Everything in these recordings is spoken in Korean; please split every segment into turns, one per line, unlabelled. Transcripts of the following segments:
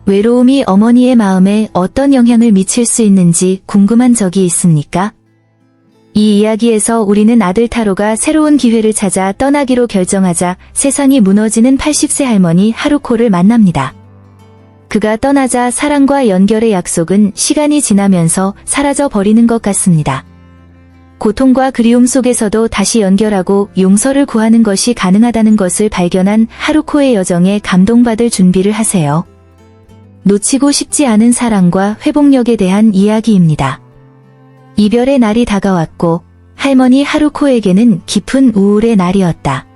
외로움이 어머니의 마음에 어떤 영향을 미칠 수 있는지 궁금한 적이 있습니까? 이 이야기에서 우리는 아들 타로가 새로운 기회를 찾아 떠나기로 결정하자 세상이 무너지는 80세 할머니 하루코를 만납니다. 그가 떠나자 사랑과 연결의 약속은 시간이 지나면서 사라져 버리는 것 같습니다. 고통과 그리움 속에서도 다시 연결하고 용서를 구하는 것이 가능하다는 것을 발견한 하루코의 여정에 감동받을 준비를 하세요. 놓치고 싶지 않은 사랑과 회복력에 대한 이야기입니다. 이별의 날이 다가왔고 할머니 하루코에게는 깊은 우울의 날이었다.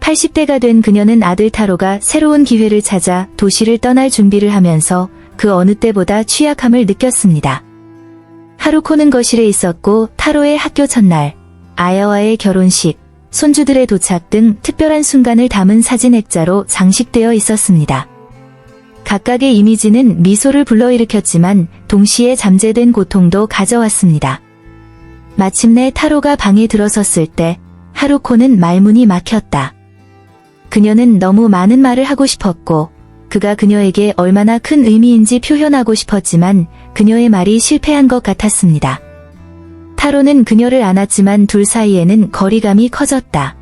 80대가 된 그녀는 아들 타로가 새로운 기회를 찾아 도시를 떠날 준비를 하면서 그 어느 때보다 취약함을 느꼈습니다. 하루코는 거실에 있었고 타로의 학교 첫날, 아야와의 결혼식, 손주들의 도착 등 특별한 순간을 담은 사진 액자로 장식되어 있었습니다. 각각의 이미지는 미소를 불러일으켰지만 동시에 잠재된 고통도 가져왔습니다. 마침내 타로가 방에 들어섰을 때 하루코는 말문이 막혔다. 그녀는 너무 많은 말을 하고 싶었고 그가 그녀에게 얼마나 큰 의미인지 표현하고 싶었지만 그녀의 말이 실패한 것 같았습니다. 타로는 그녀를 안았지만 둘 사이에는 거리감이 커졌다.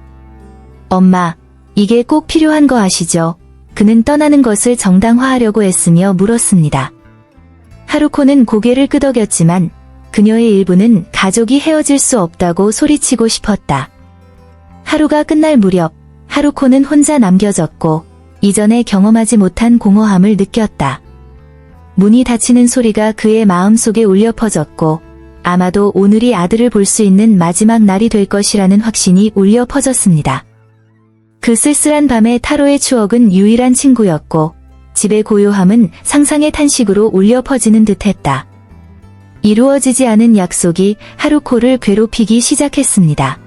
엄마, 이게 꼭 필요한 거 아시죠? 그는 떠나는 것을 정당화하려고 애쓰며 물었습니다. 하루코는 고개를 끄덕였지만 그녀의 일부는 가족이 헤어질 수 없다고 소리치고 싶었다. 하루가 끝날 무렵 하루코는 혼자 남겨졌고 이전에 경험하지 못한 공허함을 느꼈다. 문이 닫히는 소리가 그의 마음속에 울려 퍼졌고 아마도 오늘이 아들을 볼 수 있는 마지막 날이 될 것이라는 확신이 울려 퍼졌습니다. 그 쓸쓸한 밤에 타로의 추억은 유일한 친구였고 집의 고요함은 상상의 탄식으로 울려 퍼지는 듯했다. 이루어지지 않은 약속이 하루코를 괴롭히기 시작했습니다.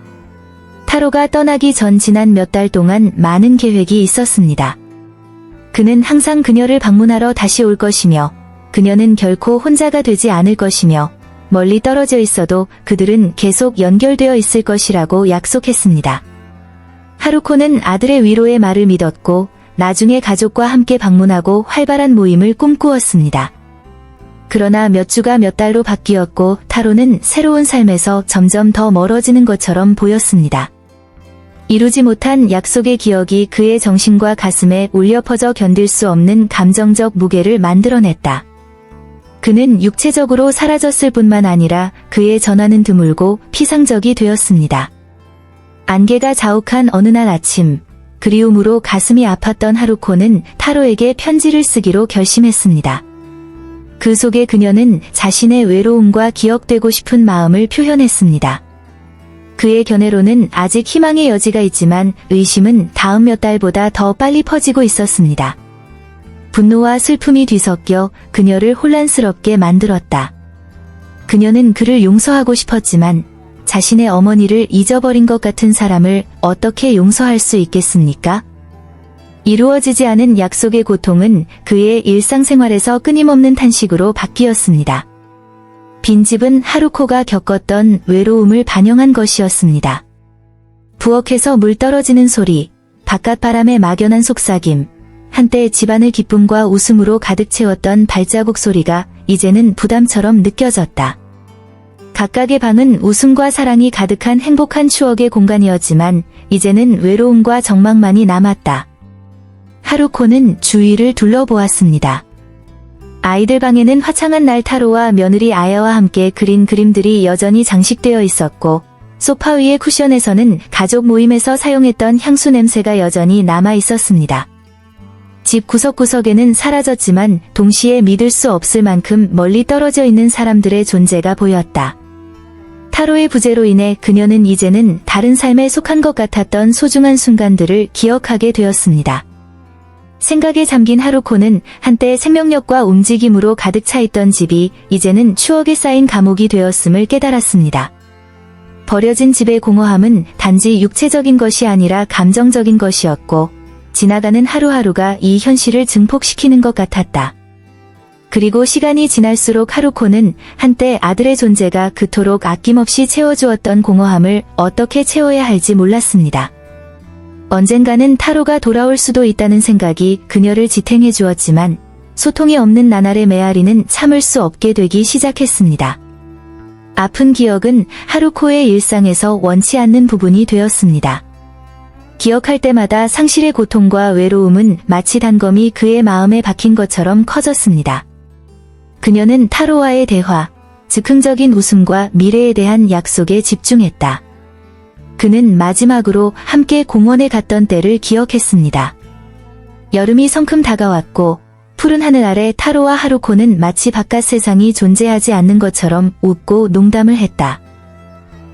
타로가 떠나기 전 지난 몇 달 동안 많은 계획이 있었습니다. 그는 항상 그녀를 방문하러 다시 올 것이며 그녀는 결코 혼자가 되지 않을 것이며 멀리 떨어져 있어도 그들은 계속 연결되어 있을 것이라고 약속했습니다. 하루코는 아들의 위로의 말을 믿었고 나중에 가족과 함께 방문하고 활발한 모임을 꿈꾸었습니다. 그러나 몇 주가 몇 달로 바뀌었고 타로는 새로운 삶에서 점점 더 멀어지는 것처럼 보였습니다. 이루지 못한 약속의 기억이 그의 정신과 가슴에 울려 퍼져 견딜 수 없는 감정적 무게를 만들어냈다. 그는 육체적으로 사라졌을 뿐만 아니라 그의 전화는 드물고 피상적이 되었습니다. 안개가 자욱한 어느 날 아침, 그리움으로 가슴이 아팠던 하루코는 타로에게 편지를 쓰기로 결심했습니다. 그 속에 그녀는 자신의 외로움과 기억되고 싶은 마음을 표현했습니다. 그의 견해로는 아직 희망의 여지가 있지만 의심은 다음 몇 달보다 더 빨리 퍼지고 있었습니다. 분노와 슬픔이 뒤섞여 그녀를 혼란스럽게 만들었다. 그녀는 그를 용서하고 싶었지만 자신의 어머니를 잊어버린 것 같은 사람을 어떻게 용서할 수 있겠습니까? 이루어지지 않은 약속의 고통은 그의 일상생활에서 끊임없는 탄식으로 바뀌었습니다. 빈집은 하루코가 겪었던 외로움을 반영한 것이었습니다. 부엌에서 물 떨어지는 소리, 바깥바람의 막연한 속삭임, 한때 집안을 기쁨과 웃음으로 가득 채웠던 발자국 소리가 이제는 부담처럼 느껴졌다. 각각의 방은 웃음과 사랑이 가득한 행복한 추억의 공간이었지만 이제는 외로움과 적막만이 남았다. 하루코는 주위를 둘러보았습니다. 아이들 방에는 화창한 날 타로와 며느리 아야와 함께 그린 그림들이 여전히 장식되어 있었고 소파 위의 쿠션에서는 가족 모임에서 사용했던 향수 냄새가 여전히 남아 있었습니다. 집 구석구석에는 사라졌지만 동시에 믿을 수 없을 만큼 멀리 떨어져 있는 사람들의 존재가 보였다. 타로의 부재로 인해 그녀는 이제는 다른 삶에 속한 것 같았던 소중한 순간들을 기억하게 되었습니다. 생각에 잠긴 하루코는 한때 생명력과 움직임으로 가득 차 있던 집이 이제는 추억에 쌓인 감옥이 되었음을 깨달았습니다. 버려진 집의 공허함은 단지 육체적인 것이 아니라 감정적인 것이었고 지나가는 하루하루가 이 현실을 증폭시키는 것 같았다. 그리고 시간이 지날수록 하루코는 한때 아들의 존재가 그토록 아낌없이 채워주었던 공허함을 어떻게 채워야 할지 몰랐습니다. 언젠가는 타로가 돌아올 수도 있다는 생각이 그녀를 지탱해 주었지만 소통이 없는 나날의 메아리는 참을 수 없게 되기 시작했습니다. 아픈 기억은 하루코의 일상에서 원치 않는 부분이 되었습니다. 기억할 때마다 상실의 고통과 외로움은 마치 단검이 그의 마음에 박힌 것처럼 커졌습니다. 그녀는 타로와의 대화, 즉흥적인 웃음과 미래에 대한 약속에 집중했다. 그는 마지막으로 함께 공원에 갔던 때를 기억했습니다. 여름이 성큼 다가왔고 푸른 하늘 아래 타로와 하루코는 마치 바깥 세상이 존재하지 않는 것처럼 웃고 농담을 했다.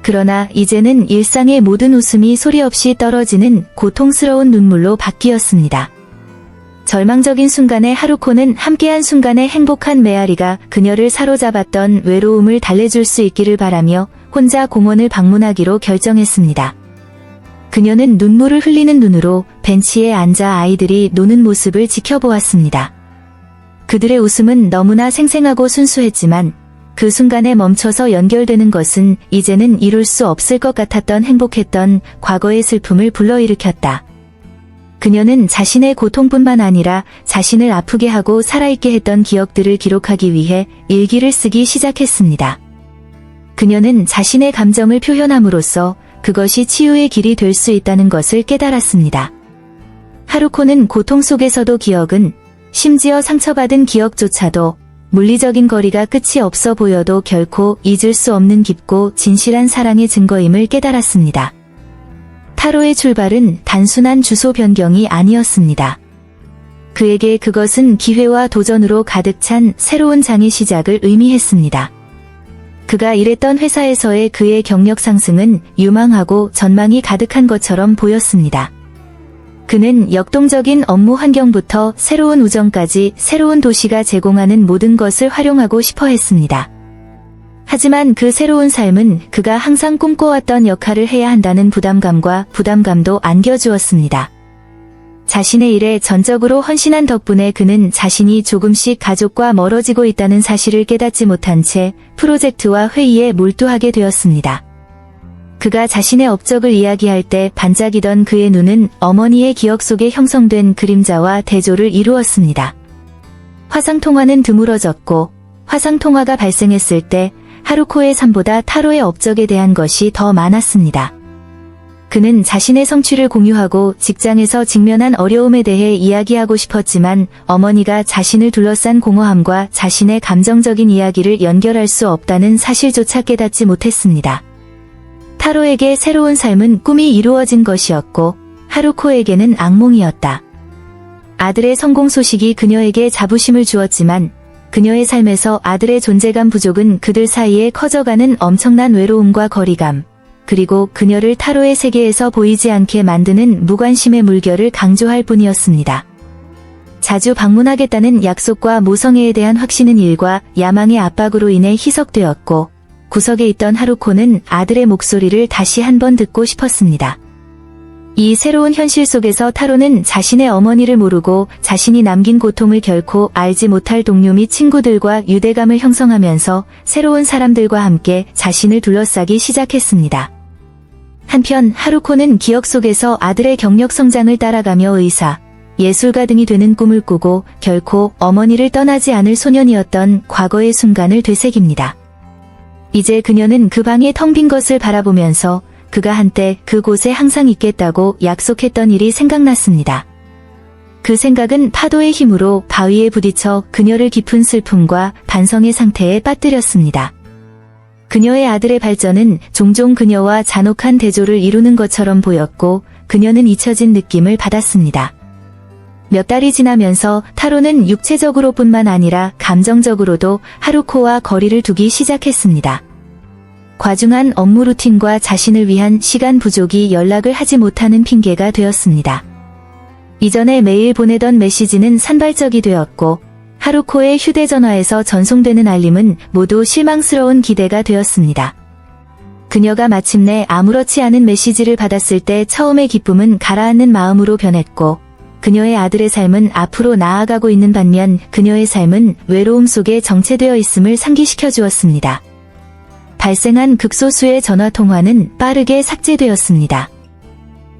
그러나 이제는 일상의 모든 웃음이 소리 없이 떨어지는 고통스러운 눈물로 바뀌었습니다. 절망적인 순간에 하루코는 함께한 순간의 행복한 메아리가 그녀를 사로잡았던 외로움을 달래줄 수 있기를 바라며 혼자 공원을 방문하기로 결정했습니다. 그녀는 눈물을 흘리는 눈으로 벤치에 앉아 아이들이 노는 모습을 지켜보았습니다. 그들의 웃음은 너무나 생생하고 순수했지만 그 순간에 멈춰서 연결되는 것은 이제는 이룰 수 없을 것 같았던 행복했던 과거의 슬픔을 불러일으켰다. 그녀는 자신의 고통뿐만 아니라 자신을 아프게 하고 살아있게 했던 기억들을 기록하기 위해 일기를 쓰기 시작했습니다. 그녀는 자신의 감정을 표현함으로써 그것이 치유의 길이 될 수 있다는 것을 깨달았습니다. 하루코는 고통 속에서도 기억은, 심지어 상처받은 기억조차도 물리적인 거리가 끝이 없어 보여도 결코 잊을 수 없는 깊고 진실한 사랑의 증거임을 깨달았습니다. 타로의 출발은 단순한 주소 변경이 아니었습니다. 그에게 그것은 기회와 도전으로 가득 찬 새로운 장의 시작을 의미했습니다. 그가 일했던 회사에서의 그의 경력 상승은 유망하고 전망이 가득한 것처럼 보였습니다. 그는 역동적인 업무 환경부터 새로운 우정까지 새로운 도시가 제공하는 모든 것을 활용하고 싶어 했습니다. 하지만 그 새로운 삶은 그가 항상 꿈꿔왔던 역할을 해야 한다는 부담감도 안겨주었습니다. 자신의 일에 전적으로 헌신한 덕분에 그는 자신이 조금씩 가족과 멀어지고 있다는 사실을 깨닫지 못한 채 프로젝트와 회의에 몰두하게 되었습니다. 그가 자신의 업적을 이야기할 때 반짝이던 그의 눈은 어머니의 기억 속에 형성된 그림자와 대조를 이루었습니다. 화상통화는 드물어졌고 화상통화가 발생했을 때 하루코의 삶보다 타로의 업적에 대한 것이 더 많았습니다. 그는 자신의 성취를 공유하고 직장에서 직면한 어려움에 대해 이야기하고 싶었지만 어머니가 자신을 둘러싼 공허함과 자신의 감정적인 이야기를 연결할 수 없다는 사실조차 깨닫지 못했습니다. 타로에게 새로운 삶은 꿈이 이루어진 것이었고 하루코에게는 악몽이었다. 아들의 성공 소식이 그녀에게 자부심을 주었지만 그녀의 삶에서 아들의 존재감 부족은 그들 사이에 커져가는 엄청난 외로움과 거리감, 그리고 그녀를 타로의 세계에서 보이지 않게 만드는 무관심의 물결을 강조할 뿐이었습니다. 자주 방문하겠다는 약속과 모성애에 대한 확신은 일과 야망의 압박으로 인해 희석되었고 구석에 있던 하루코는 아들의 목소리를 다시 한번 듣고 싶었습니다. 이 새로운 현실 속에서 타로는 자신의 어머니를 모르고 자신이 남긴 고통을 결코 알지 못할 동료 및 친구들과 유대감을 형성하면서 새로운 사람들과 함께 자신을 둘러싸기 시작했습니다. 한편 하루코는 기억 속에서 아들의 경력 성장을 따라가며 의사, 예술가 등이 되는 꿈을 꾸고 결코 어머니를 떠나지 않을 소년이었던 과거의 순간을 되새깁니다. 이제 그녀는 그 방의 텅 빈 것을 바라보면서 그가 한때 그곳에 항상 있겠다고 약속했던 일이 생각났습니다. 그 생각은 파도의 힘으로 바위에 부딪혀 그녀를 깊은 슬픔과 반성의 상태에 빠뜨렸습니다. 그녀의 아들의 발전은 종종 그녀와 잔혹한 대조를 이루는 것처럼 보였고 그녀는 잊혀진 느낌을 받았습니다. 몇 달이 지나면서 타로는 육체적으로뿐만 아니라 감정적으로도 하루코와 거리를 두기 시작했습니다. 과중한 업무 루틴과 자신을 위한 시간 부족이 연락을 하지 못하는 핑계가 되었습니다. 이전에 매일 보내던 메시지는 산발적이 되었고 하루코의 휴대전화에서 전송되는 알림은 모두 실망스러운 기대가 되었습니다. 그녀가 마침내 아무렇지 않은 메시지를 받았을 때 처음의 기쁨은 가라앉는 마음으로 변했고 그녀의 아들의 삶은 앞으로 나아가고 있는 반면 그녀의 삶은 외로움 속에 정체되어 있음을 상기시켜 주었습니다. 발생한 극소수의 전화통화는 빠르게 삭제되었습니다.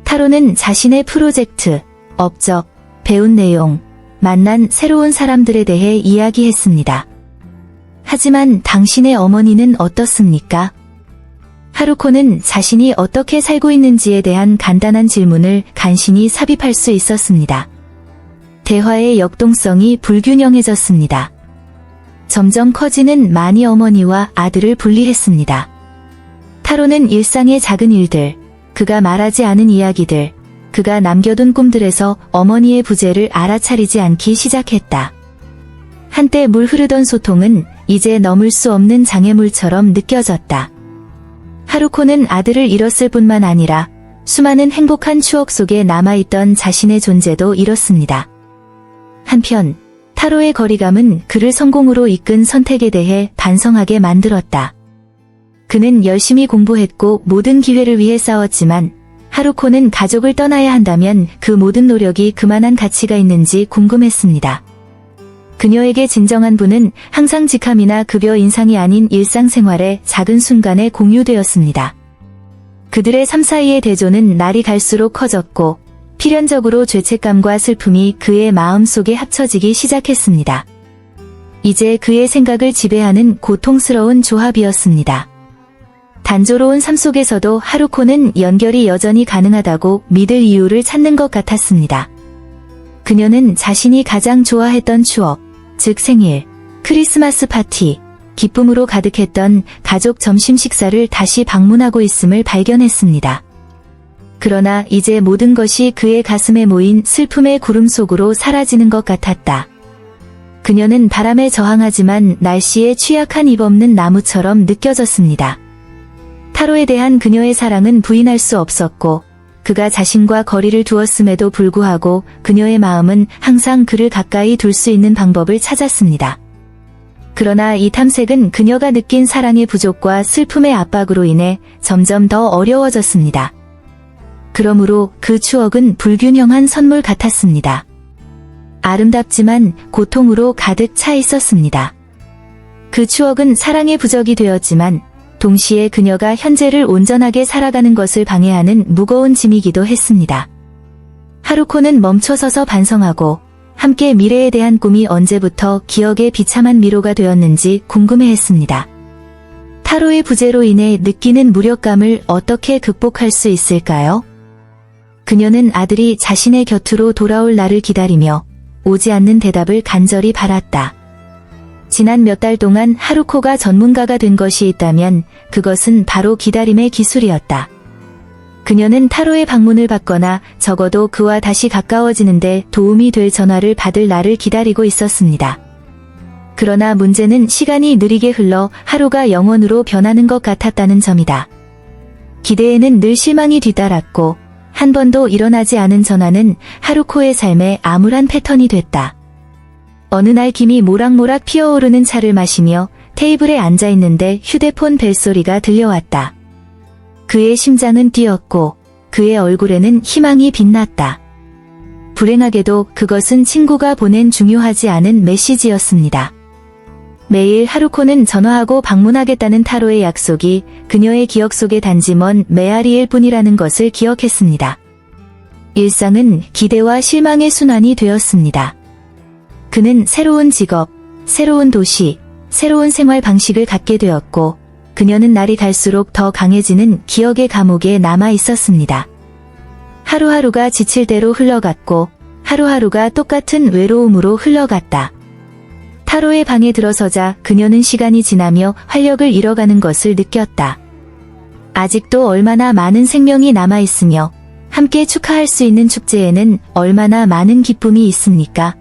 타로는 자신의 프로젝트, 업적, 배운 내용, 만난 새로운 사람들에 대해 이야기했습니다. 하지만 당신의 어머니는 어떻습니까? 하루코는 자신이 어떻게 살고 있는지에 대한 간단한 질문을 간신히 삽입할 수 있었습니다. 대화의 역동성이 불균형해졌습니다. 점점 커지는 마니 어머니와 아들을 분리했습니다. 타로는 일상의 작은 일들, 그가 말하지 않은 이야기들, 그가 남겨둔 꿈들에서 어머니의 부재를 알아차리지 않기 시작했다. 한때 물 흐르던 소통은 이제 넘을 수 없는 장애물처럼 느껴졌다. 하루코는 아들을 잃었을 뿐만 아니라 수많은 행복한 추억 속에 남아있던 자신의 존재도 잃었습니다. 한편 타로의 거리감은 그를 성공으로 이끈 선택에 대해 반성하게 만들었다. 그는 열심히 공부했고 모든 기회를 위해 싸웠지만 하루코는 가족을 떠나야 한다면 그 모든 노력이 그만한 가치가 있는지 궁금했습니다. 그녀에게 진정한 부는 항상 직함이나 급여 인상이 아닌 일상생활의 작은 순간에 공유되었습니다. 그들의 삶 사이의 대조는 날이 갈수록 커졌고 필연적으로 죄책감과 슬픔이 그의 마음속에 합쳐지기 시작했습니다. 이제 그의 생각을 지배하는 고통스러운 조합이었습니다. 단조로운 삶 속에서도 하루코는 연결이 여전히 가능하다고 믿을 이유를 찾는 것 같았습니다. 그녀는 자신이 가장 좋아했던 추억, 즉 생일, 크리스마스 파티, 기쁨으로 가득했던 가족 점심 식사를 다시 방문하고 있음을 발견했습니다. 그러나 이제 모든 것이 그의 가슴에 모인 슬픔의 구름 속으로 사라지는 것 같았다. 그녀는 바람에 저항하지만 날씨에 취약한 잎 없는 나무처럼 느껴졌습니다. 타로에 대한 그녀의 사랑은 부인할 수 없었고 그가 자신과 거리를 두었음에도 불구하고 그녀의 마음은 항상 그를 가까이 둘 수 있는 방법을 찾았습니다. 그러나 이 탐색은 그녀가 느낀 사랑의 부족과 슬픔의 압박으로 인해 점점 더 어려워졌습니다. 그러므로 그 추억은 불균형한 선물 같았습니다. 아름답지만 고통으로 가득 차 있었습니다. 그 추억은 사랑의 부적이 되었지만 동시에 그녀가 현재를 온전하게 살아가는 것을 방해하는 무거운 짐이기도 했습니다. 하루코는 멈춰서서 반성하고 함께 미래에 대한 꿈이 언제부터 기억의 비참한 미로가 되었는지 궁금해했습니다. 타로의 부재로 인해 느끼는 무력감을 어떻게 극복할 수 있을까요? 그녀는 아들이 자신의 곁으로 돌아올 날을 기다리며 오지 않는 대답을 간절히 바랐다. 지난 몇 달 동안 하루코가 전문가가 된 것이 있다면 그것은 바로 기다림의 기술이었다. 그녀는 타로의 방문을 받거나 적어도 그와 다시 가까워지는데 도움이 될 전화를 받을 날을 기다리고 있었습니다. 그러나 문제는 시간이 느리게 흘러 하루가 영원으로 변하는 것 같았다는 점이다. 기대에는 늘 실망이 뒤따랐고 한 번도 일어나지 않은 전화는 하루코의 삶의 암울한 패턴이 됐다. 어느 날 김이 모락모락 피어오르는 차를 마시며 테이블에 앉아있는데 휴대폰 벨소리가 들려왔다. 그의 심장은 뛰었고 그의 얼굴에는 희망이 빛났다. 불행하게도 그것은 친구가 보낸 중요하지 않은 메시지였습니다. 매일 하루코는 전화하고 방문하겠다는 타로의 약속이 그녀의 기억 속에 단지 먼 메아리일 뿐이라는 것을 기억했습니다. 일상은 기대와 실망의 순환이 되었습니다. 그는 새로운 직업, 새로운 도시, 새로운 생활 방식을 갖게 되었고 그녀는 날이 갈수록 더 강해지는 기억의 감옥에 남아 있었습니다. 하루하루가 지칠 대로 흘러갔고 하루하루가 똑같은 외로움으로 흘러갔다. 타로의 방에 들어서자 그녀는 시간이 지나며 활력을 잃어가는 것을 느꼈다. 아직도 얼마나 많은 생명이 남아있으며 함께 축하할 수 있는 축제에는 얼마나 많은 기쁨이 있습니까?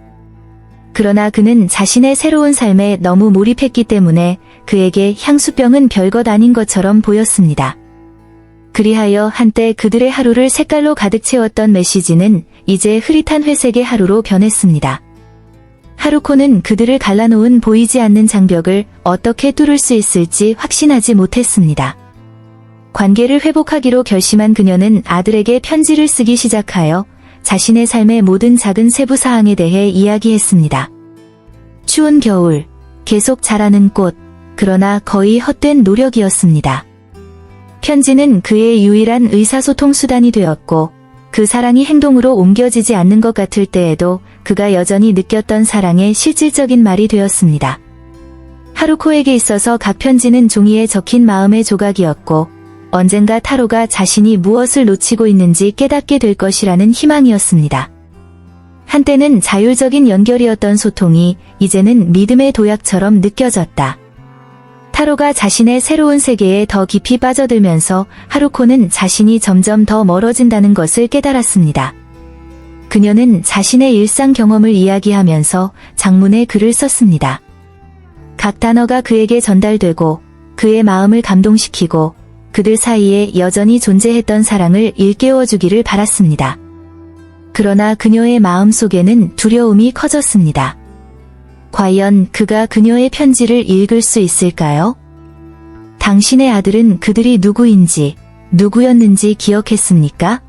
그러나 그는 자신의 새로운 삶에 너무 몰입했기 때문에 그에게 향수병은 별것 아닌 것처럼 보였습니다. 그리하여 한때 그들의 하루를 색깔로 가득 채웠던 메시지는 이제 흐릿한 회색의 하루로 변했습니다. 하루코는 그들을 갈라놓은 보이지 않는 장벽을 어떻게 뚫을 수 있을지 확신하지 못했습니다. 관계를 회복하기로 결심한 그녀는 아들에게 편지를 쓰기 시작하여 자신의 삶의 모든 작은 세부 사항에 대해 이야기했습니다. 추운 겨울, 계속 자라는 꽃, 그러나 거의 헛된 노력이었습니다. 편지는 그의 유일한 의사소통 수단이 되었고 그 사랑이 행동으로 옮겨지지 않는 것 같을 때에도 그가 여전히 느꼈던 사랑의 실질적인 말이 되었습니다. 하루코에게 있어서 각 편지는 종이에 적힌 마음의 조각이었고 언젠가 타로가 자신이 무엇을 놓치고 있는지 깨닫게 될 것이라는 희망이었습니다. 한때는 자율적인 연결이었던 소통이 이제는 믿음의 도약처럼 느껴졌다. 타로가 자신의 새로운 세계에 더 깊이 빠져들면서 하루코는 자신이 점점 더 멀어진다는 것을 깨달았습니다. 그녀는 자신의 일상 경험을 이야기하면서 장문에 글을 썼습니다. 각 단어가 그에게 전달되고 그의 마음을 감동시키고 그들 사이에 여전히 존재했던 사랑을 일깨워주기를 바랐습니다. 그러나 그녀의 마음 속에는 두려움이 커졌습니다. 과연 그가 그녀의 편지를 읽을 수 있을까요? 당신의 아들은 그들이 누구인지, 누구였는지 기억했습니까?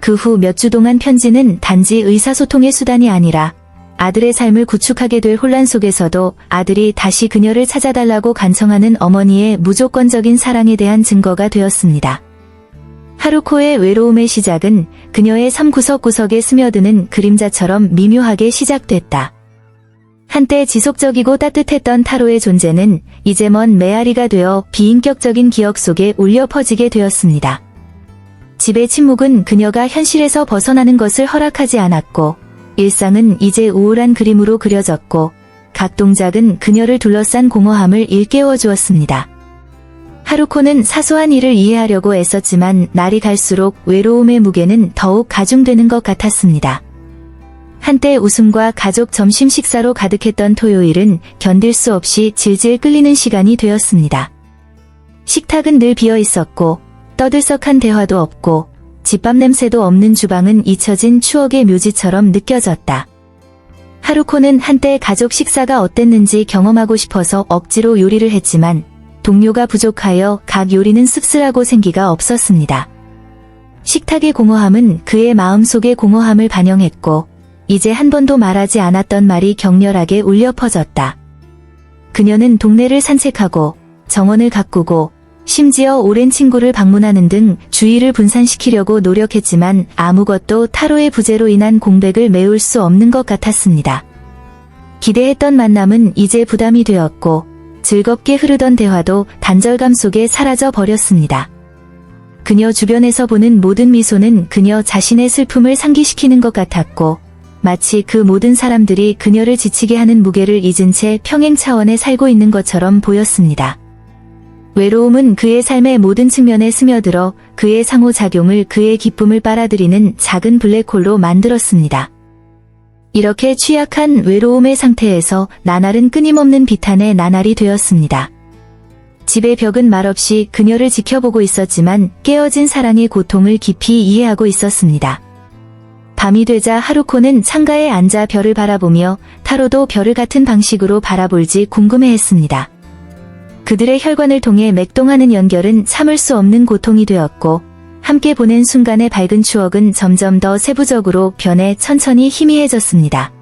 그 후 몇 주 동안 편지는 단지 의사소통의 수단이 아니라 아들의 삶을 구축하게 될 혼란 속에서도 아들이 다시 그녀를 찾아달라고 간청하는 어머니의 무조건적인 사랑에 대한 증거가 되었습니다. 하루코의 외로움의 시작은 그녀의 삶 구석구석에 스며드는 그림자처럼 미묘하게 시작됐다. 한때 지속적이고 따뜻했던 타로의 존재는 이제 먼 메아리가 되어 비인격적인 기억 속에 울려 퍼지게 되었습니다. 집의 침묵은 그녀가 현실에서 벗어나는 것을 허락하지 않았고 일상은 이제 우울한 그림으로 그려졌고 각 동작은 그녀를 둘러싼 공허함을 일깨워 주었습니다. 하루코는 사소한 일을 이해하려고 애썼지만 날이 갈수록 외로움의 무게는 더욱 가중되는 것 같았습니다. 한때 웃음과 가족 점심 식사로 가득했던 토요일은 견딜 수 없이 질질 끌리는 시간이 되었습니다. 식탁은 늘 비어 있었고 떠들썩한 대화도 없고 집밥 냄새도 없는 주방은 잊혀진 추억의 묘지처럼 느껴졌다. 하루코는 한때 가족 식사가 어땠는지 경험하고 싶어서 억지로 요리를 했지만 동료가 부족하여 각 요리는 씁쓸하고 생기가 없었습니다. 식탁의 공허함은 그의 마음속의 공허함을 반영했고 이제 한 번도 말하지 않았던 말이 격렬하게 울려 퍼졌다. 그녀는 동네를 산책하고 정원을 가꾸고 심지어 오랜 친구를 방문하는 등 주의를 분산시키려고 노력했지만 아무것도 타로의 부재로 인한 공백을 메울 수 없는 것 같았습니다. 기대했던 만남은 이제 부담이 되었고 즐겁게 흐르던 대화도 단절감 속에 사라져 버렸습니다. 그녀 주변에서 보는 모든 미소는 그녀 자신의 슬픔을 상기시키는 것 같았고 마치 그 모든 사람들이 그녀를 지치게 하는 무게를 잊은 채 평행 차원에 살고 있는 것처럼 보였습니다. 외로움은 그의 삶의 모든 측면에 스며들어 그의 상호작용을 그의 기쁨을 빨아들이는 작은 블랙홀로 만들었습니다. 이렇게 취약한 외로움의 상태에서 나날은 끊임없는 비탄의 나날이 되었습니다. 집의 벽은 말없이 그녀를 지켜보고 있었지만 깨어진 사랑의 고통을 깊이 이해하고 있었습니다. 밤이 되자 하루코는 창가에 앉아 별을 바라보며 타로도 별을 같은 방식으로 바라볼지 궁금해했습니다. 그들의 혈관을 통해 맥동하는 연결은 참을 수 없는 고통이 되었고 함께 보낸 순간의 밝은 추억은 점점 더 세부적으로 변해 천천히 희미해졌습니다.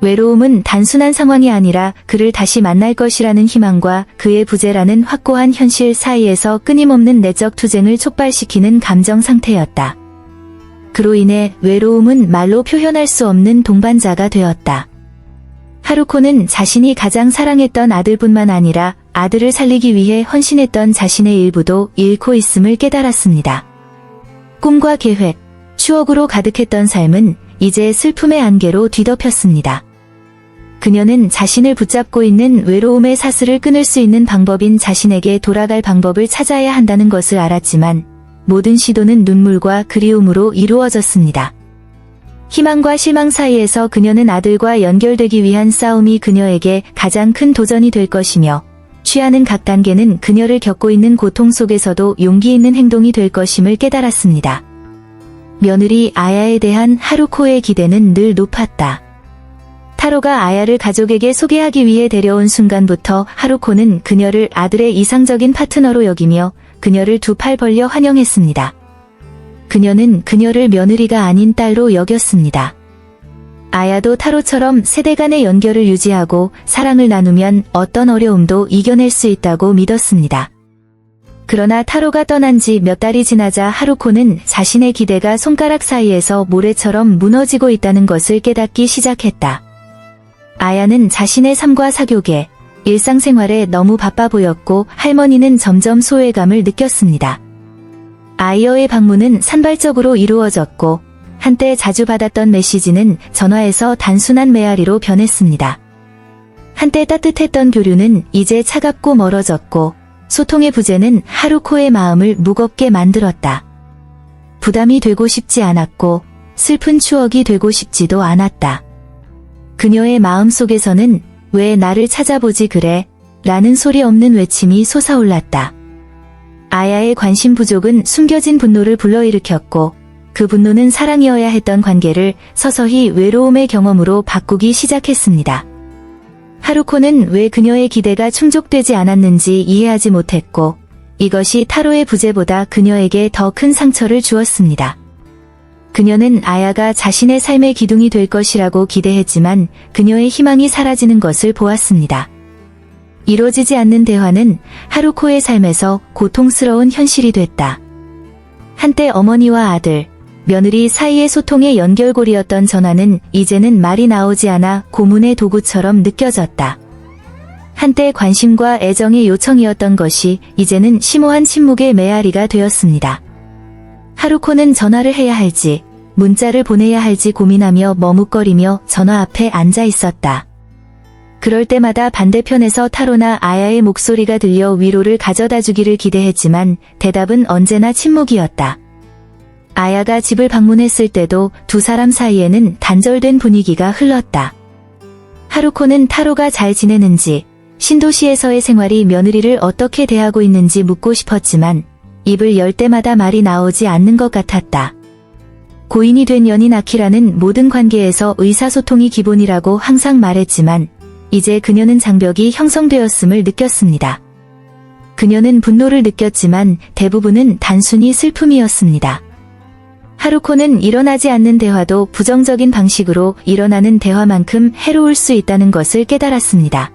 외로움은 단순한 상황이 아니라 그를 다시 만날 것이라는 희망과 그의 부재라는 확고한 현실 사이에서 끊임없는 내적 투쟁을 촉발시키는 감정 상태였다. 그로 인해 외로움은 말로 표현할 수 없는 동반자가 되었다. 하루코는 자신이 가장 사랑했던 아들뿐만 아니라 아들을 살리기 위해 헌신했던 자신의 일부도 잃고 있음을 깨달았습니다. 꿈과 계획, 추억으로 가득했던 삶은 이제 슬픔의 안개로 뒤덮였습니다. 그녀는 자신을 붙잡고 있는 외로움의 사슬을 끊을 수 있는 방법인 자신에게 돌아갈 방법을 찾아야 한다는 것을 알았지만 모든 시도는 눈물과 그리움으로 이루어졌습니다. 희망과 실망 사이에서 그녀는 아들과 연결되기 위한 싸움이 그녀에게 가장 큰 도전이 될 것이며 취하는 각 단계는 그녀를 겪고 있는 고통 속에서도 용기 있는 행동이 될 것임을 깨달았습니다. 며느리 아야에 대한 하루코의 기대는 늘 높았다. 타로가 아야를 가족에게 소개하기 위해 데려온 순간부터 하루코는 그녀를 아들의 이상적인 파트너로 여기며 그녀를 두 팔 벌려 환영했습니다. 그녀는 그녀를 며느리가 아닌 딸로 여겼습니다. 아야도 타로처럼 세대 간의 연결을 유지하고 사랑을 나누면 어떤 어려움도 이겨낼 수 있다고 믿었습니다. 그러나 타로가 떠난 지 몇 달이 지나자 하루코는 자신의 기대가 손가락 사이에서 모래처럼 무너지고 있다는 것을 깨닫기 시작했다. 아야는 자신의 삶과 사교계, 일상생활에 너무 바빠 보였고 할머니는 점점 소외감을 느꼈습니다. 아이어의 방문은 산발적으로 이루어졌고 한때 자주 받았던 메시지는 전화에서 단순한 메아리로 변했습니다. 한때 따뜻했던 교류는 이제 차갑고 멀어졌고 소통의 부재는 하루코의 마음을 무겁게 만들었다. 부담이 되고 싶지 않았고 슬픈 추억이 되고 싶지도 않았다. 그녀의 마음속에서는 왜 나를 찾아보지 그래? 라는 소리 없는 외침이 솟아올랐다. 아야의 관심 부족은 숨겨진 분노를 불러일으켰고 그 분노는 사랑이어야 했던 관계를 서서히 외로움의 경험으로 바꾸기 시작했습니다. 하루코는 왜 그녀의 기대가 충족되지 않았는지 이해하지 못했고 이것이 타로의 부재보다 그녀에게 더 큰 상처를 주었습니다. 그녀는 아야가 자신의 삶의 기둥이 될 것이라고 기대했지만 그녀의 희망이 사라지는 것을 보았습니다. 이루어지지 않는 대화는 하루코의 삶에서 고통스러운 현실이 됐다. 한때 어머니와 아들, 며느리 사이의 소통의 연결고리였던 전화는 이제는 말이 나오지 않아 고문의 도구처럼 느껴졌다. 한때 관심과 애정의 요청이었던 것이 이제는 심오한 침묵의 메아리가 되었습니다. 하루코는 전화를 해야 할지, 문자를 보내야 할지 고민하며 머뭇거리며 전화 앞에 앉아 있었다. 그럴 때마다 반대편에서 타로나 아야의 목소리가 들려 위로를 가져다 주기를 기대했지만 대답은 언제나 침묵이었다. 아야가 집을 방문했을 때도 두 사람 사이에는 단절된 분위기가 흘렀다. 하루코는 타로가 잘 지내는지, 신도시에서의 생활이 며느리를 어떻게 대하고 있는지 묻고 싶었지만 입을 열 때마다 말이 나오지 않는 것 같았다. 고인이 된 연인 아키라는 모든 관계에서 의사소통이 기본이라고 항상 말했지만 이제 그녀는 장벽이 형성되었음을 느꼈습니다. 그녀는 분노를 느꼈지만 대부분은 단순히 슬픔이었습니다. 하루코는 일어나지 않는 대화도 부정적인 방식으로 일어나는 대화만큼 해로울 수 있다는 것을 깨달았습니다.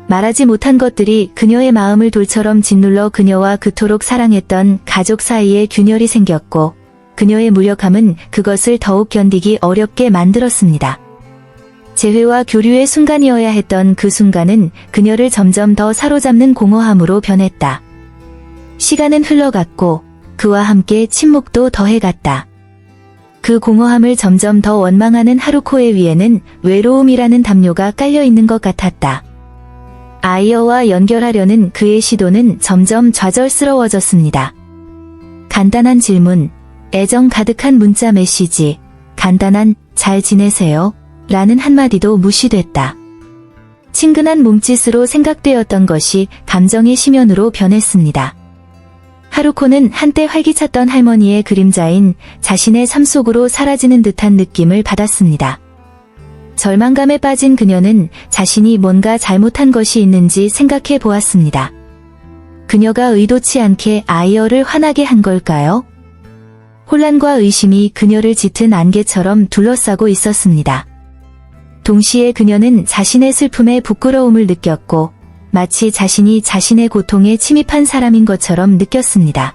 말하지 못한 것들이 그녀의 마음을 돌처럼 짓눌러 그녀와 그토록 사랑했던 가족 사이에 균열이 생겼고 그녀의 무력함은 그것을 더욱 견디기 어렵게 만들었습니다. 재회와 교류의 순간이어야 했던 그 순간은 그녀를 점점 더 사로잡는 공허함으로 변했다. 시간은 흘러갔고 그와 함께 침묵도 더해갔다. 그 공허함을 점점 더 원망하는 하루코의 위에는 외로움이라는 담요가 깔려있는 것 같았다. 아이어와 연결하려는 그의 시도는 점점 좌절스러워졌습니다. 간단한 질문, 애정 가득한 문자 메시지, 간단한 잘 지내세요? 라는 한마디도 무시됐다. 친근한 몸짓으로 생각되었던 것이 감정의 심연으로 변했습니다. 하루코는 한때 활기찼던 할머니의 그림자인 자신의 삶 속으로 사라지는 듯한 느낌을 받았습니다. 절망감에 빠진 그녀는 자신이 뭔가 잘못한 것이 있는지 생각해 보았습니다. 그녀가 의도치 않게 아이어를 화나게 한 걸까요? 혼란과 의심이 그녀를 짙은 안개처럼 둘러싸고 있었습니다. 동시에 그녀는 자신의 슬픔에 부끄러움을 느꼈고 마치 자신이 자신의 고통에 침입한 사람인 것처럼 느꼈습니다.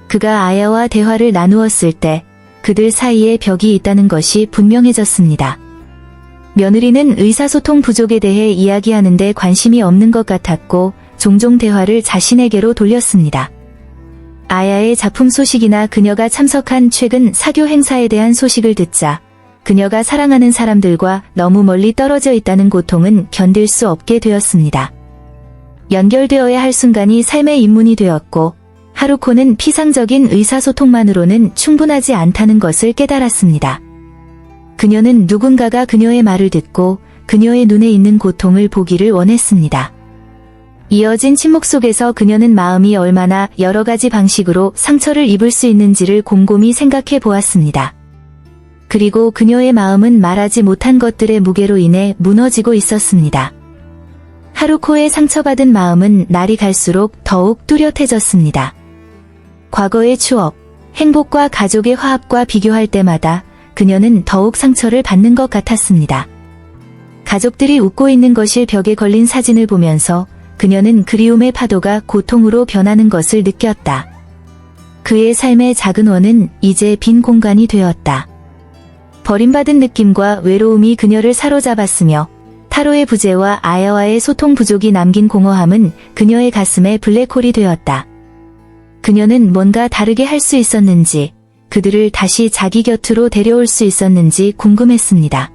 그가 아야와 대화를 나누었을 때 그들 사이에 벽이 있다는 것이 분명해졌습니다. 며느리는 의사소통 부족에 대해 이야기하는데 관심이 없는 것 같았고 종종 대화를 자신에게로 돌렸습니다. 아야의 작품 소식이나 그녀가 참석한 최근 사교 행사에 대한 소식을 듣자 그녀가 사랑하는 사람들과 너무 멀리 떨어져 있다는 고통은 견딜 수 없게 되었습니다. 연결되어야 할 순간이 삶의 입문이 되었고 하루코는 피상적인 의사소통만으로는 충분하지 않다는 것을 깨달았습니다. 그녀는 누군가가 그녀의 말을 듣고 그녀의 눈에 있는 고통을 보기를 원했습니다. 이어진 침묵 속에서 그녀는 마음이 얼마나 여러 가지 방식으로 상처를 입을 수 있는지를 곰곰이 생각해 보았습니다. 그리고 그녀의 마음은 말하지 못한 것들의 무게로 인해 무너지고 있었습니다. 하루코의 상처받은 마음은 날이 갈수록 더욱 뚜렷해졌습니다. 과거의 추억, 행복과 가족의 화합과 비교할 때마다 그녀는 더욱 상처를 받는 것 같았습니다. 가족들이 웃고 있는 것일 벽에 걸린 사진을 보면서 그녀는 그리움의 파도가 고통으로 변하는 것을 느꼈다. 그의 삶의 작은 원은 이제 빈 공간이 되었다. 버림받은 느낌과 외로움이 그녀를 사로잡았으며 타로의 부재와 아야와의 소통 부족이 남긴 공허함은 그녀의 가슴에 블랙홀이 되었다. 그녀는 뭔가 다르게 할 수 있었는지, 그들을 다시 자기 곁으로 데려올 수 있었는지 궁금했습니다.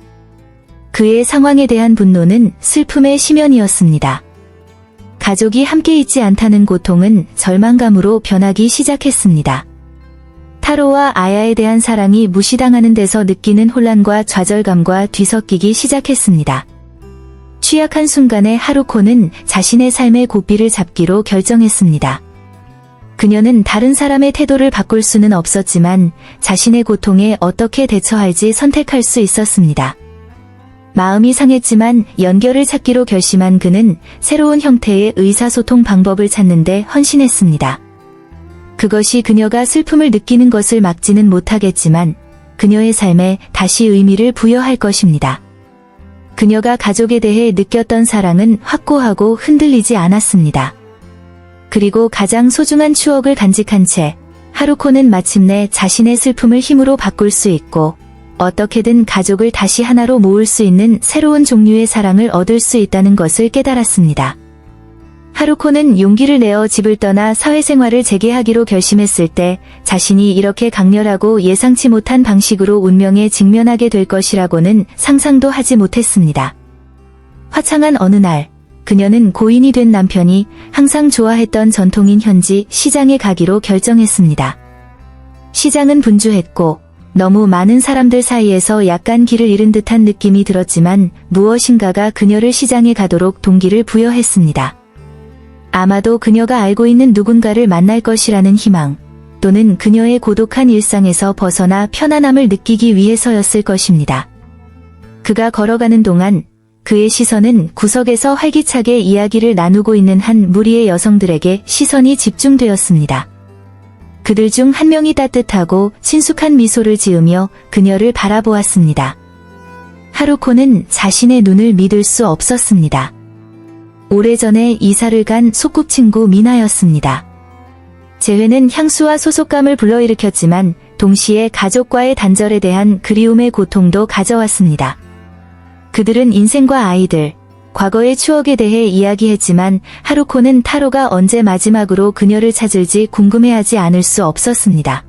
그의 상황에 대한 분노는 슬픔의 심연이었습니다. 가족이 함께 있지 않다는 고통은 절망감으로 변하기 시작했습니다. 타로와 아야에 대한 사랑이 무시당하는 데서 느끼는 혼란과 좌절감과 뒤섞이기 시작했습니다. 취약한 순간에 하루코는 자신의 삶의 고삐를 잡기로 결정했습니다. 그녀는 다른 사람의 태도를 바꿀 수는 없었지만 자신의 고통에 어떻게 대처할지 선택할 수 있었습니다. 마음이 상했지만 연결을 찾기로 결심한 그는 새로운 형태의 의사소통 방법을 찾는 데 헌신했습니다. 그것이 그녀가 슬픔을 느끼는 것을 막지는 못하겠지만 그녀의 삶에 다시 의미를 부여할 것입니다. 그녀가 가족에 대해 느꼈던 사랑은 확고하고 흔들리지 않았습니다. 그리고 가장 소중한 추억을 간직한 채 하루코는 마침내 자신의 슬픔을 힘으로 바꿀 수 있고 어떻게든 가족을 다시 하나로 모을 수 있는 새로운 종류의 사랑을 얻을 수 있다는 것을 깨달았습니다. 하루코는 용기를 내어 집을 떠나 사회생활을 재개하기로 결심했을 때 자신이 이렇게 강렬하고 예상치 못한 방식으로 운명에 직면하게 될 것이라고는 상상도 하지 못했습니다. 화창한 어느 날, 그녀는 고인이 된 남편이 항상 좋아했던 전통인 현지 시장에 가기로 결정했습니다. 시장은 분주했고 너무 많은 사람들 사이에서 약간 길을 잃은 듯한 느낌이 들었지만 무엇인가가 그녀를 시장에 가도록 동기를 부여했습니다. 아마도 그녀가 알고 있는 누군가를 만날 것이라는 희망, 또는 그녀의 고독한 일상에서 벗어나 편안함을 느끼기 위해서였을 것입니다. 그가 걸어가는 동안 그의 시선은 구석에서 활기차게 이야기를 나누고 있는 한 무리의 여성들에게 시선이 집중되었습니다. 그들 중 한 명이 따뜻하고 친숙한 미소를 지으며 그녀를 바라보았습니다. 하루코는 자신의 눈을 믿을 수 없었습니다. 오래전에 이사를 간 소꿉친구 미나였습니다. 재회는 향수와 소속감을 불러일으켰지만 동시에 가족과의 단절에 대한 그리움의 고통도 가져왔습니다. 그들은 인생과 아이들, 과거의 추억에 대해 이야기했지만 하루코는 타로가 언제 마지막으로 그녀를 찾을지 궁금해하지 않을 수 없었습니다.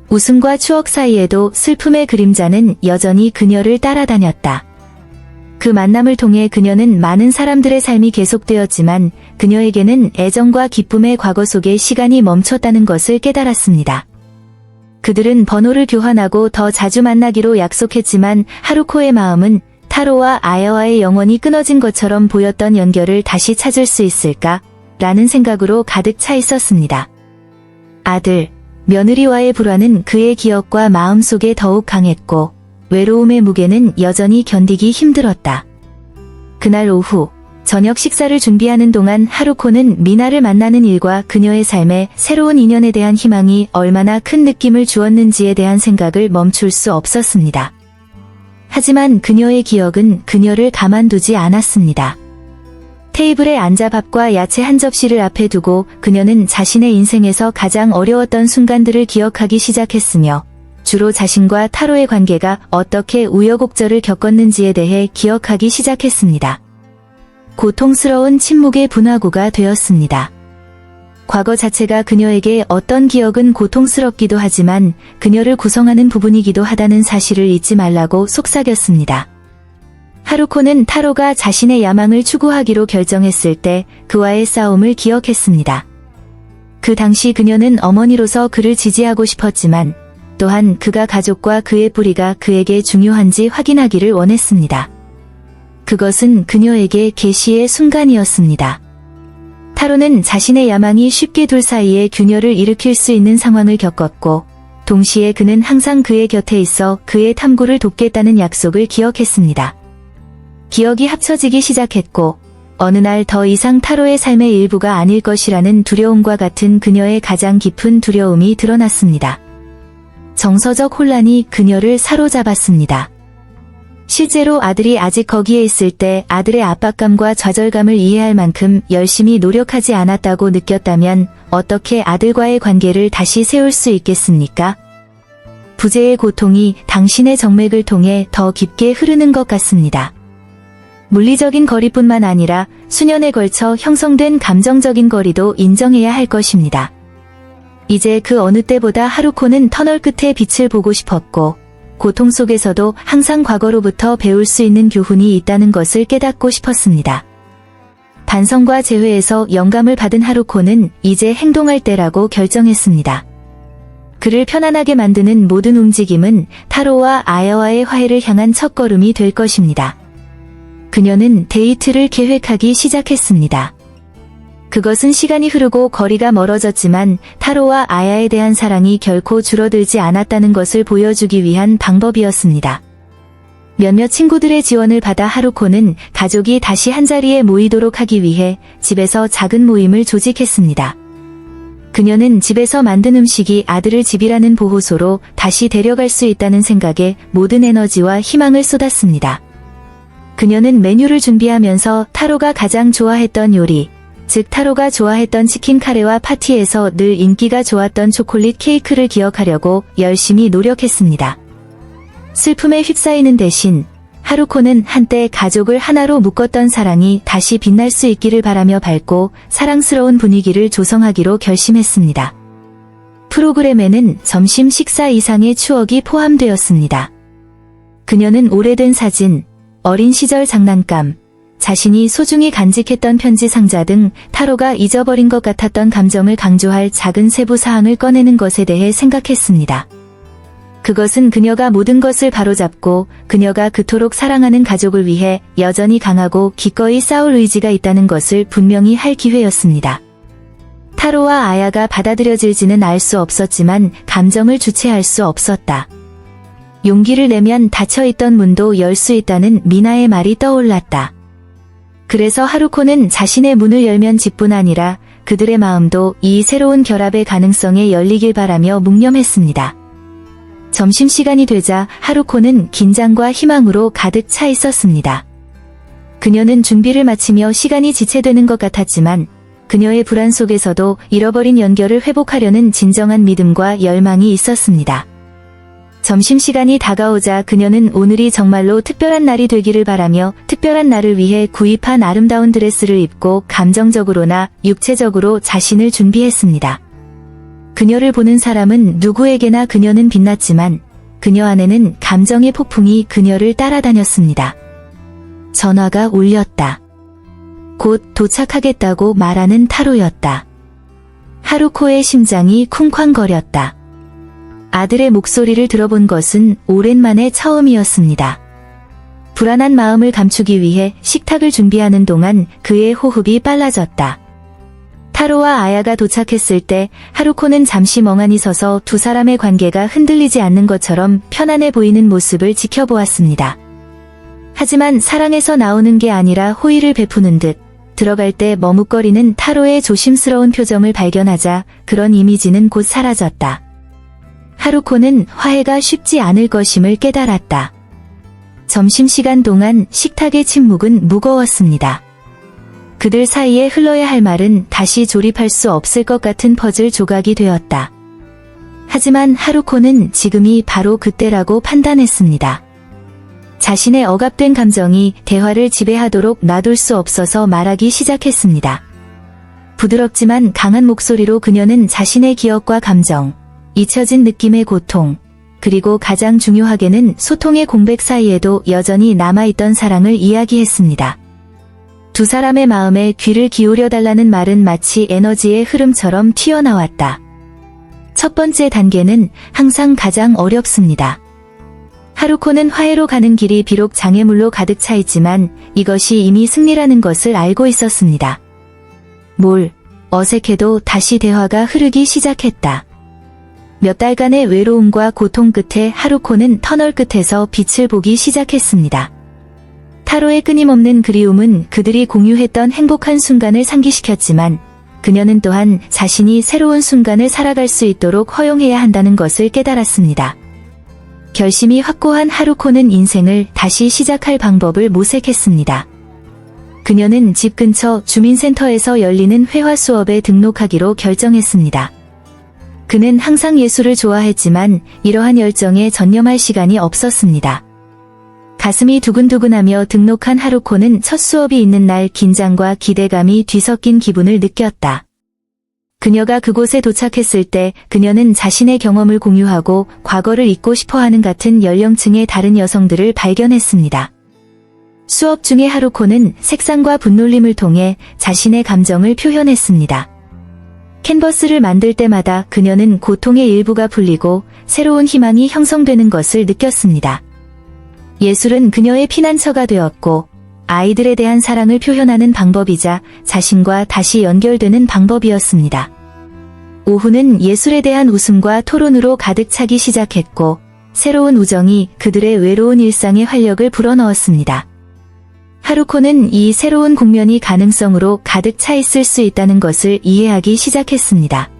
웃음과 추억 사이에도 슬픔의 그림자는 여전히 그녀를 따라다녔다. 그 만남을 통해 그녀는 많은 사람들의 삶이 계속되었지만 그녀에게는 애정과 기쁨의 과거 속에 시간이 멈췄다는 것을 깨달았습니다. 그들은 번호를 교환하고 더 자주 만나기로 약속했지만 하루코의 마음은 타로와 아야와의 영원히 끊어진 것처럼 보였던 연결을 다시 찾을 수 있을까? 라는 생각으로 가득 차 있었습니다. 아들, 며느리와의 불화는 그의 기억과 마음 속에 더욱 강했고 외로움의 무게는 여전히 견디기 힘들었다. 그날 오후 저녁 식사를 준비하는 동안 하루코는 미나를 만나는 일과 그녀의 삶에 새로운 인연에 대한 희망이 얼마나 큰 느낌을 주었는지에 대한 생각을 멈출 수 없었습니다. 하지만 그녀의 기억은 그녀를 가만두지 않았습니다. 테이블에 앉아 밥과 야채 한 접시를 앞에 두고 그녀는 자신의 인생에서 가장 어려웠던 순간들을 기억하기 시작했으며 주로 자신과 타로의 관계가 어떻게 우여곡절을 겪었는지에 대해 기억하기 시작했습니다. 고통스러운 침묵의 분화구가 되었습니다. 과거 자체가 그녀에게 어떤 기억은 고통스럽기도 하지만 그녀를 구성하는 부분이기도 하다는 사실을 잊지 말라고 속삭였습니다. 하루코는 타로가 자신의 야망을 추구하기로 결정했을 때 그와의 싸움을 기억했습니다. 그 당시 그녀는 어머니로서 그를 지지하고 싶었지만 또한 그가 가족과 그의 뿌리가 그에게 중요한지 확인하기를 원했습니다. 그것은 그녀에게 계시의 순간이었습니다. 타로는 자신의 야망이 쉽게 둘 사이에 균열을 일으킬 수 있는 상황을 겪었고 동시에 그는 항상 그의 곁에 있어 그의 탐구를 돕겠다는 약속을 기억했습니다. 기억이 합쳐지기 시작했고 어느 날 더 이상 타로의 삶의 일부가 아닐 것이라는 두려움과 같은 그녀의 가장 깊은 두려움이 드러났습니다. 정서적 혼란이 그녀를 사로잡았습니다. 실제로 아들이 아직 거기에 있을 때 아들의 압박감과 좌절감을 이해할 만큼 열심히 노력하지 않았다고 느꼈다면 어떻게 아들과의 관계를 다시 세울 수 있겠습니까? 부재의 고통이 당신의 정맥을 통해 더 깊게 흐르는 것 같습니다. 물리적인 거리뿐만 아니라 수년에 걸쳐 형성된 감정적인 거리도 인정해야 할 것입니다. 이제 그 어느 때보다 하루코는 터널 끝에 빛을 보고 싶었고, 고통 속에서도 항상 과거로부터 배울 수 있는 교훈이 있다는 것을 깨닫고 싶었습니다. 반성과 재회에서 영감을 받은 하루코는 이제 행동할 때라고 결정했습니다. 그를 편안하게 만드는 모든 움직임은 타로와 아야와의 화해를 향한 첫걸음이 될 것입니다. 그녀는 데이트를 계획하기 시작했습니다. 그것은 시간이 흐르고 거리가 멀어졌지만 타로와 아야에 대한 사랑이 결코 줄어들지 않았다는 것을 보여주기 위한 방법이었습니다. 몇몇 친구들의 지원을 받아 하루코는 가족이 다시 한자리에 모이도록 하기 위해 집에서 작은 모임을 조직했습니다. 그녀는 집에서 만든 음식이 아들을 집이라는 보호소로 다시 데려갈 수 있다는 생각에 모든 에너지와 희망을 쏟았습니다. 그녀는 메뉴를 준비하면서 타로가 가장 좋아했던 요리, 즉 타로가 좋아했던 치킨 카레와 파티에서 늘 인기가 좋았던 초콜릿 케이크를 기억하려고 열심히 노력했습니다. 슬픔에 휩싸이는 대신 하루코는 한때 가족을 하나로 묶었던 사랑이 다시 빛날 수 있기를 바라며 밝고 사랑스러운 분위기를 조성하기로 결심했습니다. 프로그램에는 점심 식사 이상의 추억이 포함되었습니다. 그녀는 오래된 사진, 어린 시절 장난감, 자신이 소중히 간직했던 편지 상자 등 타로가 잊어버린 것 같았던 감정을 강조할 작은 세부 사항을 꺼내는 것에 대해 생각했습니다. 그것은 그녀가 모든 것을 바로잡고 그녀가 그토록 사랑하는 가족을 위해 여전히 강하고 기꺼이 싸울 의지가 있다는 것을 분명히 할 기회였습니다. 타로와 아야가 받아들여질지는 알 수 없었지만 감정을 주체할 수 없었다. 용기를 내면 닫혀있던 문도 열 수 있다는 미나의 말이 떠올랐다. 그래서 하루코는 자신의 문을 열면 집뿐 아니라 그들의 마음도 이 새로운 결합의 가능성에 열리길 바라며 묵념했습니다. 점심시간이 되자 하루코는 긴장과 희망으로 가득 차 있었습니다. 그녀는 준비를 마치며 시간이 지체되는 것 같았지만 그녀의 불안 속에서도 잃어버린 연결을 회복하려는 진정한 믿음과 열망이 있었습니다. 점심시간이 다가오자 그녀는 오늘이 정말로 특별한 날이 되기를 바라며 특별한 날을 위해 구입한 아름다운 드레스를 입고 감정적으로나 육체적으로 자신을 준비했습니다. 그녀를 보는 사람은 누구에게나 그녀는 빛났지만 그녀 안에는 감정의 폭풍이 그녀를 따라다녔습니다. 전화가 울렸다. 곧 도착하겠다고 말하는 타로였다. 하루코의 심장이 쿵쾅거렸다. 아들의 목소리를 들어본 것은 오랜만에 처음이었습니다. 불안한 마음을 감추기 위해 식탁을 준비하는 동안 그의 호흡이 빨라졌다. 타로와 아야가 도착했을 때 하루코는 잠시 멍하니 서서 두 사람의 관계가 흔들리지 않는 것처럼 편안해 보이는 모습을 지켜보았습니다. 하지만 사랑에서 나오는 게 아니라 호의를 베푸는 듯 들어갈 때 머뭇거리는 타로의 조심스러운 표정을 발견하자 그런 이미지는 곧 사라졌다. 하루코는 화해가 쉽지 않을 것임을 깨달았다. 점심시간 동안 식탁의 침묵은 무거웠습니다. 그들 사이에 흘러야 할 말은 다시 조립할 수 없을 것 같은 퍼즐 조각이 되었다. 하지만 하루코는 지금이 바로 그때라고 판단했습니다. 자신의 억압된 감정이 대화를 지배하도록 놔둘 수 없어서 말하기 시작했습니다. 부드럽지만 강한 목소리로 그녀는 자신의 기억과 감정, 잊혀진 느낌의 고통, 그리고 가장 중요하게는 소통의 공백 사이에도 여전히 남아있던 사랑을 이야기했습니다. 두 사람의 마음에 귀를 기울여달라는 말은 마치 에너지의 흐름처럼 튀어나왔다. 첫 번째 단계는 항상 가장 어렵습니다. 하루코는 화해로 가는 길이 비록 장애물로 가득 차 있지만 이것이 이미 승리라는 것을 알고 있었습니다. 어색해도 다시 대화가 흐르기 시작했다. 몇 달간의 외로움과 고통 끝에 하루코는 터널 끝에서 빛을 보기 시작했습니다. 타로의 끊임없는 그리움은 그들이 공유했던 행복한 순간을 상기시켰지만 그녀는 또한 자신이 새로운 순간을 살아갈 수 있도록 허용해야 한다는 것을 깨달았습니다. 결심이 확고한 하루코는 인생을 다시 시작할 방법을 모색했습니다. 그녀는 집 근처 주민센터에서 열리는 회화 수업에 등록하기로 결정했습니다. 그는 항상 예술을 좋아했지만 이러한 열정에 전념할 시간이 없었습니다. 가슴이 두근두근하며 등록한 하루코는 첫 수업이 있는 날 긴장과 기대감이 뒤섞인 기분을 느꼈다. 그녀가 그곳에 도착했을 때 그녀는 자신의 경험을 공유하고 과거를 잊고 싶어하는 같은 연령층의 다른 여성들을 발견했습니다. 수업 중에 하루코는 색상과 분놀림을 통해 자신의 감정을 표현했습니다. 캔버스를 만들 때마다 그녀는 고통의 일부가 풀리고 새로운 희망이 형성되는 것을 느꼈습니다. 예술은 그녀의 피난처가 되었고 아이들에 대한 사랑을 표현하는 방법이자 자신과 다시 연결되는 방법이었습니다. 오후는 예술에 대한 웃음과 토론으로 가득 차기 시작했고 새로운 우정이 그들의 외로운 일상에 활력을 불어넣었습니다. 하루코는 이 새로운 국면이 가능성으로 가득 차 있을 수 있다는 것을 이해하기 시작했습니다.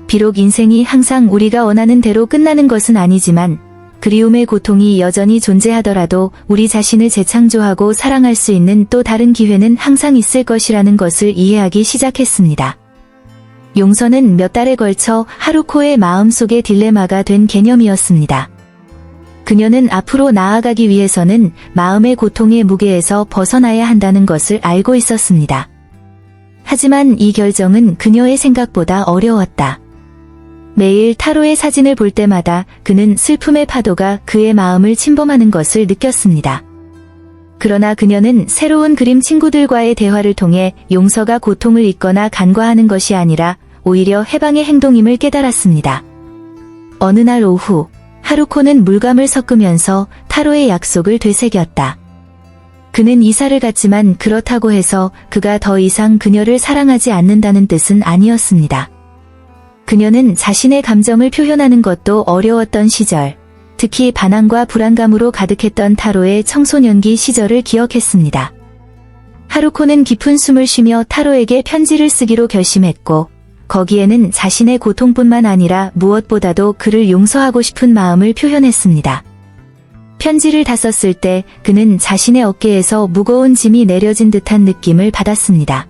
비록 인생이 항상 우리가 원하는 대로 끝나는 것은 아니지만 그리움의 고통이 여전히 존재하더라도 우리 자신을 재창조하고 사랑할 수 있는 또 다른 기회는 항상 있을 것이라는 것을 이해하기 시작했습니다. 용서는 몇 달에 걸쳐 하루코의 마음속의 딜레마가 된 개념이었습니다. 그녀는 앞으로 나아가기 위해서는 마음의 고통의 무게에서 벗어나야 한다는 것을 알고 있었습니다. 하지만 이 결정은 그녀의 생각보다 어려웠다. 매일 타로의 사진을 볼 때마다 그는 슬픔의 파도가 그의 마음을 침범하는 것을 느꼈습니다. 그러나 그녀는 새로운 그림 친구들과의 대화를 통해 용서가 고통을 잊거나 간과하는 것이 아니라 오히려 해방의 행동임을 깨달았습니다. 어느 날 오후, 하루코는 물감을 섞으면서 타로의 약속을 되새겼다. 그는 이사를 갔지만 그렇다고 해서 그가 더 이상 그녀를 사랑하지 않는다는 뜻은 아니었습니다. 그녀는 자신의 감정을 표현하는 것도 어려웠던 시절, 특히 반항과 불안감으로 가득했던 타로의 청소년기 시절을 기억했습니다. 하루코는 깊은 숨을 쉬며 타로에게 편지를 쓰기로 결심했고, 거기에는 자신의 고통뿐만 아니라 무엇보다도 그를 용서하고 싶은 마음을 표현했습니다. 편지를 다 썼을 때 그는 자신의 어깨에서 무거운 짐이 내려진 듯한 느낌을 받았습니다.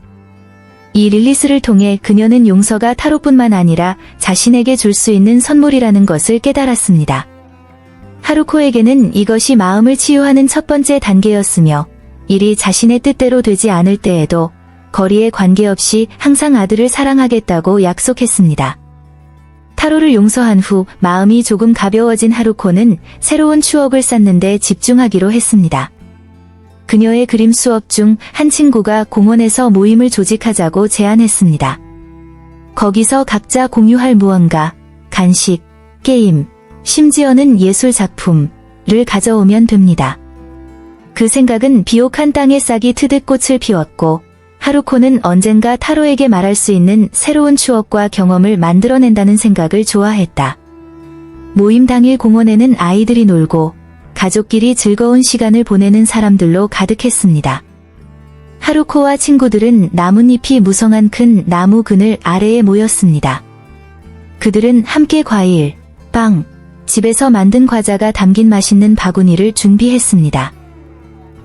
이 릴리스를 통해 그녀는 용서가 타로뿐만 아니라 자신에게 줄 수 있는 선물이라는 것을 깨달았습니다. 하루코에게는 이것이 마음을 치유하는 첫 번째 단계였으며 일이 자신의 뜻대로 되지 않을 때에도 거리에 관계없이 항상 아들을 사랑하겠다고 약속했습니다. 타로를 용서한 후 마음이 조금 가벼워진 하루코는 새로운 추억을 쌓는 데 집중하기로 했습니다. 그녀의 그림 수업 중 한 친구가 공원에서 모임을 조직하자고 제안했습니다. 거기서 각자 공유할 무언가, 간식, 게임, 심지어는 예술 작품을 가져오면 됩니다. 그 생각은 비옥한 땅에 싹이 트듯 꽃을 피웠고 하루코는 언젠가 타로에게 말할 수 있는 새로운 추억과 경험을 만들어낸다는 생각을 좋아했다. 모임 당일 공원에는 아이들이 놀고 가족끼리 즐거운 시간을 보내는 사람들로 가득했습니다. 하루코와 친구들은 나뭇잎이 무성한 큰 나무 그늘 아래에 모였습니다. 그들은 함께 과일, 빵, 집에서 만든 과자가 담긴 맛있는 바구니를 준비했습니다.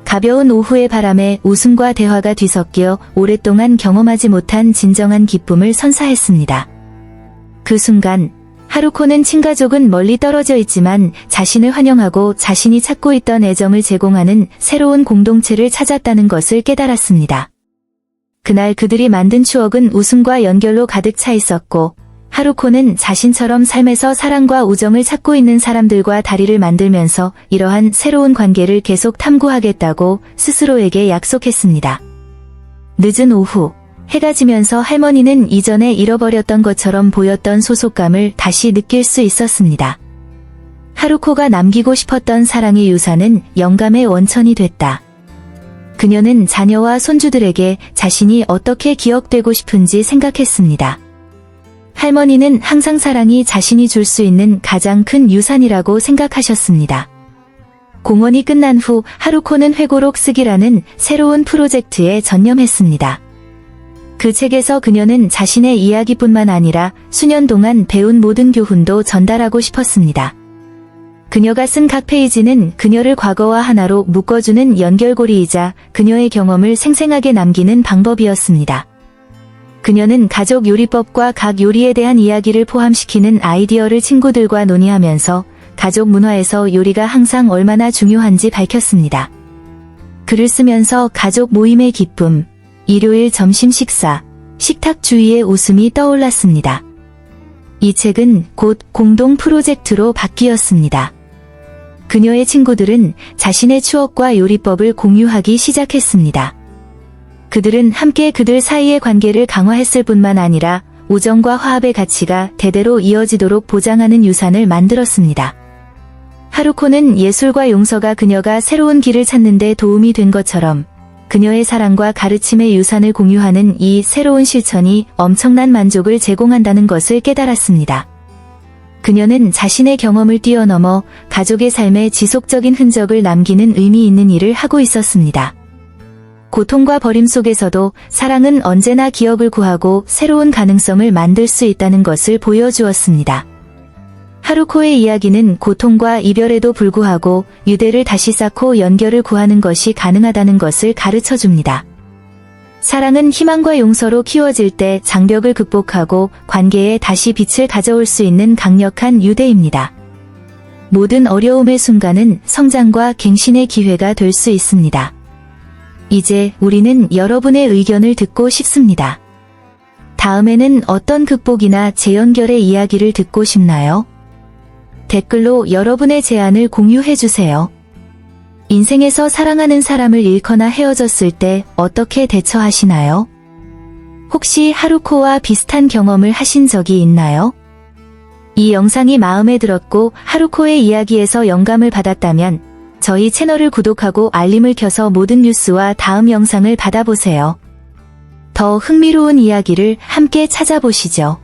가벼운 오후의 바람에 웃음과 대화가 뒤섞여 오랫동안 경험하지 못한 진정한 기쁨을 선사했습니다. 그 순간 하루코는 친가족은 멀리 떨어져 있지만 자신을 환영하고 자신이 찾고 있던 애정을 제공하는 새로운 공동체를 찾았다는 것을 깨달았습니다. 그날 그들이 만든 추억은 웃음과 연결로 가득 차 있었고 하루코는 자신처럼 삶에서 사랑과 우정을 찾고 있는 사람들과 다리를 만들면서 이러한 새로운 관계를 계속 탐구하겠다고 스스로에게 약속했습니다. 늦은 오후, 해가 지면서 할머니는 이전에 잃어버렸던 것처럼 보였던 소속감을 다시 느낄 수 있었습니다. 하루코가 남기고 싶었던 사랑의 유산은 영감의 원천이 됐다. 그녀는 자녀와 손주들에게 자신이 어떻게 기억되고 싶은지 생각했습니다. 할머니는 항상 사랑이 자신이 줄 수 있는 가장 큰 유산이라고 생각하셨습니다. 공원이 끝난 후 하루코는 회고록 쓰기라는 새로운 프로젝트에 전념했습니다. 그 책에서 그녀는 자신의 이야기뿐만 아니라 수년 동안 배운 모든 교훈도 전달하고 싶었습니다. 그녀가 쓴 각 페이지는 그녀를 과거와 하나로 묶어주는 연결고리이자 그녀의 경험을 생생하게 남기는 방법이었습니다. 그녀는 가족 요리법과 각 요리에 대한 이야기를 포함시키는 아이디어를 친구들과 논의하면서 가족 문화에서 요리가 항상 얼마나 중요한지 밝혔습니다. 글을 쓰면서 가족 모임의 기쁨, 일요일 점심 식사, 식탁 주위의 웃음이 떠올랐습니다. 이 책은 곧 공동 프로젝트로 바뀌었습니다. 그녀의 친구들은 자신의 추억과 요리법을 공유하기 시작했습니다. 그들은 함께 그들 사이의 관계를 강화했을 뿐만 아니라 우정과 화합의 가치가 대대로 이어지도록 보장하는 유산을 만들었습니다. 하루코는 예술과 용서가 그녀가 새로운 길을 찾는 데 도움이 된 것처럼 그녀의 사랑과 가르침의 유산을 공유하는 이 새로운 실천이 엄청난 만족을 제공한다는 것을 깨달았습니다. 그녀는 자신의 경험을 뛰어넘어 가족의 삶에 지속적인 흔적을 남기는 의미 있는 일을 하고 있었습니다. 고통과 버림 속에서도 사랑은 언제나 기억을 구하고 새로운 가능성을 만들 수 있다는 것을 보여주었습니다. 하루코의 이야기는 고통과 이별에도 불구하고 유대를 다시 쌓고 연결을 구하는 것이 가능하다는 것을 가르쳐줍니다. 사랑은 희망과 용서로 키워질 때 장벽을 극복하고 관계에 다시 빛을 가져올 수 있는 강력한 유대입니다. 모든 어려움의 순간은 성장과 갱신의 기회가 될 수 있습니다. 이제 우리는 여러분의 의견을 듣고 싶습니다. 다음에는 어떤 극복이나 재연결의 이야기를 듣고 싶나요? 댓글로 여러분의 제안을 공유해주세요. 인생에서 사랑하는 사람을 잃거나 헤어졌을 때 어떻게 대처하시나요? 혹시 하루코와 비슷한 경험을 하신 적이 있나요? 이 영상이 마음에 들었고 하루코의 이야기에서 영감을 받았다면 저희 채널을 구독하고 알림을 켜서 모든 뉴스와 다음 영상을 받아보세요. 더 흥미로운 이야기를 함께 찾아보시죠.